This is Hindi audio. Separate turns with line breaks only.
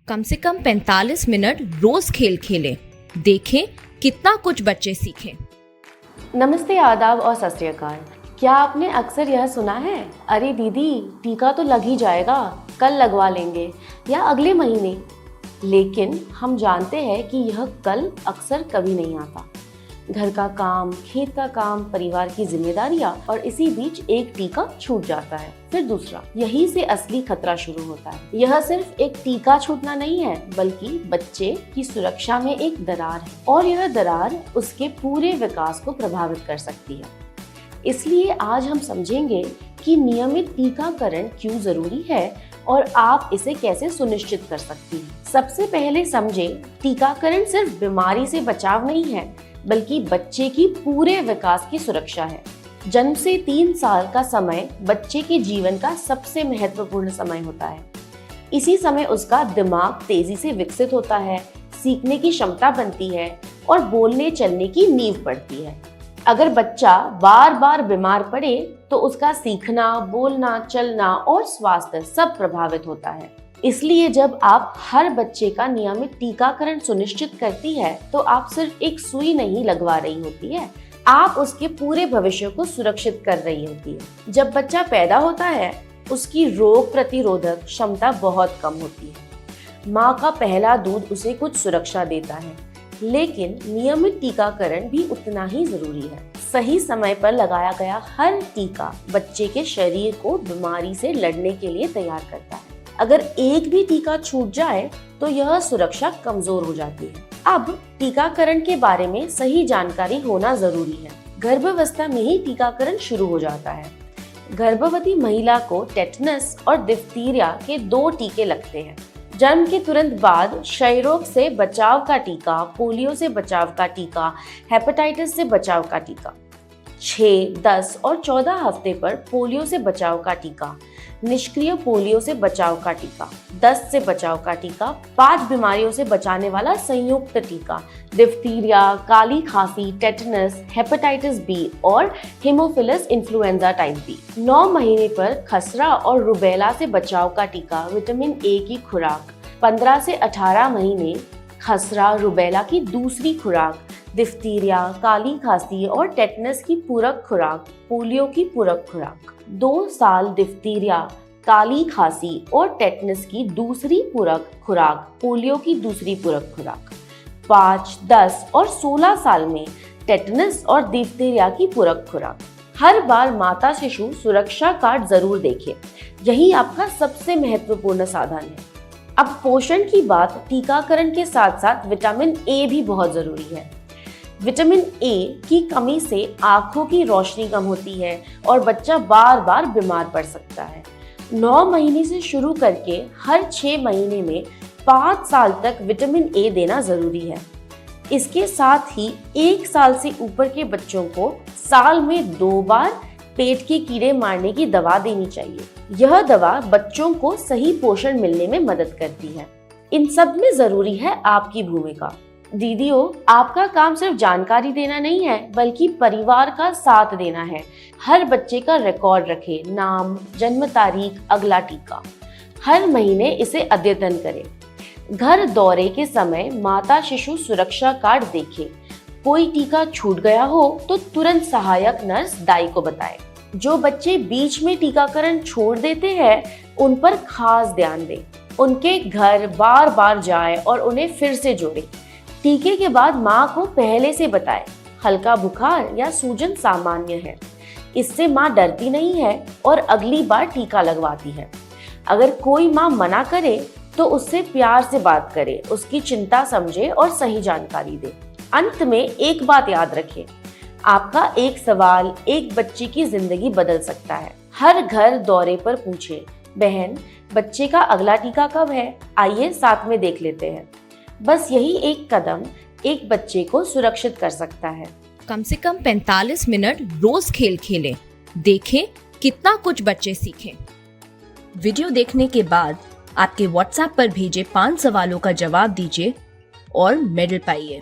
कम से कम 45 मिनट रोज खेल खेलें। देखें कितना कुछ बच्चे सीखें।
नमस्ते, आदाब और सत श्री अकाल। क्या आपने अक्सर यह सुना है, अरे दीदी टीका तो लग ही जाएगा, कल लगवा लेंगे या अगले महीने। लेकिन हम जानते हैं कि यह कल अक्सर कभी नहीं आता। घर का काम, खेत का काम, परिवार की जिम्मेदारियां और इसी बीच एक टीका छूट जाता है, फिर दूसरा। यही से असली खतरा शुरू होता है। यह सिर्फ एक टीका छूटना नहीं है, बल्कि बच्चे की सुरक्षा में एक दरार है और यह दरार उसके पूरे विकास को प्रभावित कर सकती है। इसलिए आज हम समझेंगे कि नियमित टीकाकरण क्यों जरूरी है और आप इसे कैसे सुनिश्चित कर सकती हैं। सबसे पहले समझें, टीकाकरण सिर्फ बीमारी से बचाव नहीं है, बल्कि बच्चे की पूरे विकास की सुरक्षा है। जन्म से 3 साल का समय बच्चे के जीवन का सबसे महत्वपूर्ण समय होता है। इसी समय उसका दिमाग तेजी से विकसित होता है, सीखने की क्षमता बनती है और बोलने चलने की नींव पड़ती है। अगर बच्चा बार बार बीमार पड़े तो उसका सीखना, बोलना, चलना और स्वास्थ्य सब प्रभावित होता है। इसलिए जब आप हर बच्चे का नियमित टीकाकरण सुनिश्चित करती है, तो आप सिर्फ एक सुई नहीं लगवा रही होती है, आप उसके पूरे भविष्य को सुरक्षित कर रही होती है। जब बच्चा पैदा होता है, उसकी रोग प्रतिरोधक क्षमता बहुत कम होती है। माँ का पहला दूध उसे कुछ सुरक्षा देता है, लेकिन नियमित टीकाकरण भी उतना ही जरूरी है। सही समय पर लगाया गया हर टीका बच्चे के शरीर को बीमारी से लड़ने के लिए तैयार करता है। अगर एक भी टीका छूट जाए तो यह सुरक्षा कमजोर हो जाती है। अब टीकाकरण के बारे में सही जानकारी होना जरूरी है। गर्भावस्था में ही टीकाकरण शुरू हो जाता है। गर्भवती महिला को टेटनस और डिप्थीरिया के 2 टीके लगते हैं। जन्म के तुरंत बाद क्षय रोग से बचाव का टीका, पोलियो से बचाव का टीका, हेपेटाइटिस से बचाव का टीका, 6, 10 और 14 हफ्ते पर पोलियो से बचाव का टीका, निष्क्रिय पोलियो से बचाव का टीका, दस्त से बचाव का टीका, 5 बीमारियों से बचाने वाला संयुक्त टीका, डिप्थीरिया, काली खांसी, टेटनस, हेपेटाइटिस बी और हेमोफिलस इन्फ्लुएंजा टाइप बी। 9 महीने पर खसरा और रुबेला से बचाव का टीका, विटामिन ए की खुराक, 15 से 18 महीने खसरा, रुबेला की दूसरी खुराक, डिप्थीरिया, काली खांसी और टेटनस की पूरक खुराक, पोलियो की पूरक खुराक, 2 साल डिप्थीरिया, काली खांसी और टेटनस की दूसरी पूरक खुराक, पोलियो की दूसरी पूरक खुराक, 5, 10 और 16 साल में टेटनस और डिप्थीरिया की पूरक खुराक। हर बार माता शिशु सुरक्षा कार्ड जरूर देखें, यही आपका सबसे महत्वपूर्ण साधन है। अब पोषण की बात, टीकाकरण के साथ साथ विटामिन ए भी बहुत जरूरी है। विटामिन ए की कमी से आंखों की रोशनी कम होती है और बच्चा बार बार बीमार पड़ सकता है। 9 महीने से शुरू करके हर 6 महीने में 5 साल तक विटामिन ए देना जरूरी है। इसके साथ ही 1 साल से ऊपर के बच्चों को साल में 2 बार पेट के कीड़े मारने की दवा देनी चाहिए। यह दवा बच्चों को सही पोषण मिलने में मदद करती है। इन सब में जरूरी है आपकी भूमिका। दीदियों, आपका काम सिर्फ जानकारी देना नहीं है, बल्कि परिवार का साथ देना है। हर बच्चे का रिकॉर्ड रखें, नाम, जन्म तारीख, अगला टीका। हर महीने इसे अद्यतन करें। घर दौरे के समय माता शिशु सुरक्षा कार्ड देखें। कोई टीका छूट गया हो तो तुरंत सहायक नर्स दाई को बताएं। जो बच्चे बीच में टीकाकरण छोड़ देते हैं, उन पर खास ध्यान दें। उनके घर बार बार जाएं और उन्हें फिर से जोड़ें। टीके के बाद माँ को पहले से बताएं, हल्का बुखार या सूजन सामान्य है। इससे माँ डरती नहीं है और अगली बार टीका लगवाती है। अगर कोई माँ मना करे तो उससे प्यार से बात करे, उसकी चिंता समझे और सही जानकारी दे। अंत में एक बात याद रखें, आपका एक सवाल एक बच्चे की जिंदगी बदल सकता है। हर घर दौरे पर पूछे, बहन बच्चे का अगला टीका कब है, आइए साथ में देख लेते हैं। बस यही एक कदम एक बच्चे को सुरक्षित कर सकता है।
कम से कम 45 मिनट रोज खेल खेलें। देखें कितना कुछ बच्चे सीखें। वीडियो देखने के बाद आपके व्हाट्सएप पर भेजे 5 सवालों का जवाब दीजिए और मेडल पाइए।